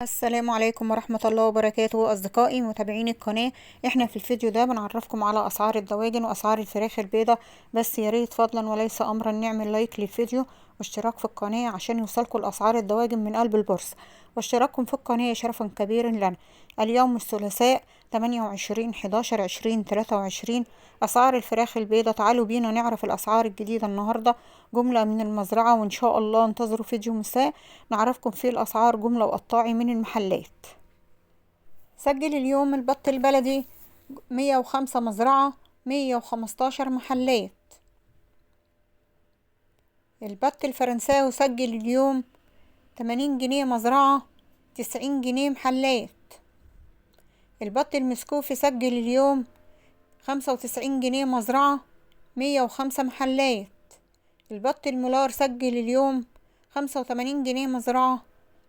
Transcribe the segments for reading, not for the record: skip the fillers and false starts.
السلام عليكم ورحمة الله وبركاته أصدقائي متابعين القناة. احنا في الفيديو ده بنعرفكم على أسعار الدواجن وأسعار الفراخ البيضة. بس ياريت فضلا وليس أمرا نعمل لايك للفيديو واشتراك في القناة عشان يوصلكم الأسعار الدواجن من قلب البورصة، واشتراككم في القناة شرفا كبيرا لنا. اليوم الثلاثاء 28/11/2023. أسعار الفراخ البيضة، تعالوا بينا نعرف الأسعار الجديدة النهاردة جملة من المزرعة، وإن شاء الله انتظروا فيديو مساء نعرفكم فيه الأسعار جملة وقطاعي من المحلات. سجل اليوم البط البلدي 105 مزرعة 115 محلات. البط الفرنساوي سجل اليوم 80 جنيه مزرعة 90 جنيه محلات. البط المسكوفي سجل اليوم 95 جنيه مزرعة 105 محلات. البط المولار سجل اليوم 85 جنيه مزرعة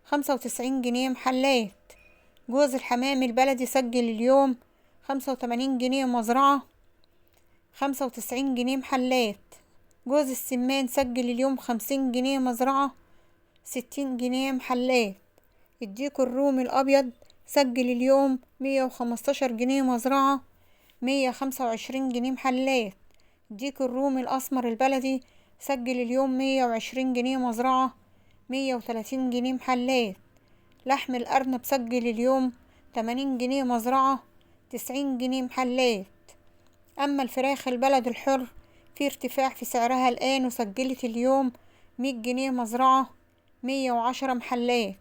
95 جنيه محلات. جوز الحمام البلدي سجل اليوم 85 جنيه مزرعة 95 جنيه محلات. جوز السمان سجل اليوم 50 جنيه مزرعة 60 جنيه محلات. الديك الرومي الأبيض سجل اليوم 115 جنيه مزرعة 125 جنيه محلات. الديك الرومي الأسمر البلدي سجل اليوم 120 جنيه مزرعة 130 جنيه محلات. لحم الأرنب سجل اليوم 80 جنيه مزرعة 90 جنيه محلات. أما الفراخ البلد الحر في ارتفاع في سعرها الآن، وسجلت اليوم 100 جنيه مزرعة 110 محلات.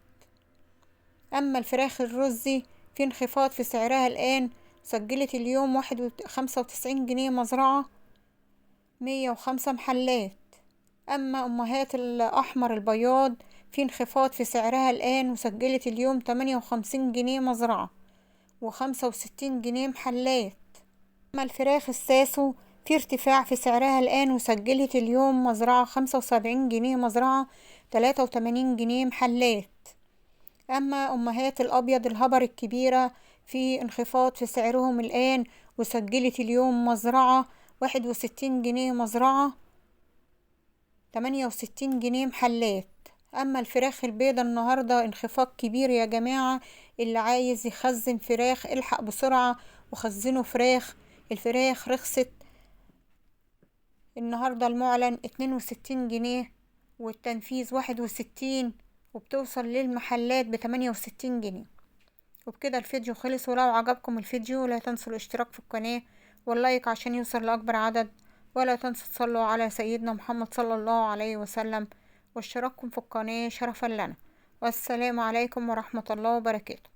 أما الفراخ الرزي في انخفاض في سعرها الآن، سجلت اليوم 95 جنيه مزرعة 105 محلات. أما أمهات الأحمر البياض في انخفاض في سعرها الآن، وسجلت اليوم 58 جنيه مزرعة و65 جنيه محلات. أما الفراخ الساسو في ارتفاع في سعرها الآن، وسجلت اليوم مزرعة 75 جنيه مزرعة 83 جنيه محلات. أما أمهات الأبيض الهبر الكبيرة في انخفاض في سعرهم الآن، وسجلت اليوم مزرعة 61 جنيه مزرعة 68 جنيه محلات. أما الفراخ البيضة النهاردة انخفاض كبير يا جماعة، اللي عايز يخزن فراخ الحق بسرعة وخزنوا فراخ. الفراخ رخصت النهاردة، المعلن 62 جنيه والتنفيذ 61، وبتوصل للمحلات ب68 جنيه. وبكده الفيديو خلص، ولو عجبكم الفيديو لا تنسوا الاشتراك في القناة واللايك عشان يوصل لأكبر عدد، ولا تنسوا تصلوا على سيدنا محمد صلى الله عليه وسلم، واشتراككم في القناة شرفا لنا. والسلام عليكم ورحمة الله وبركاته.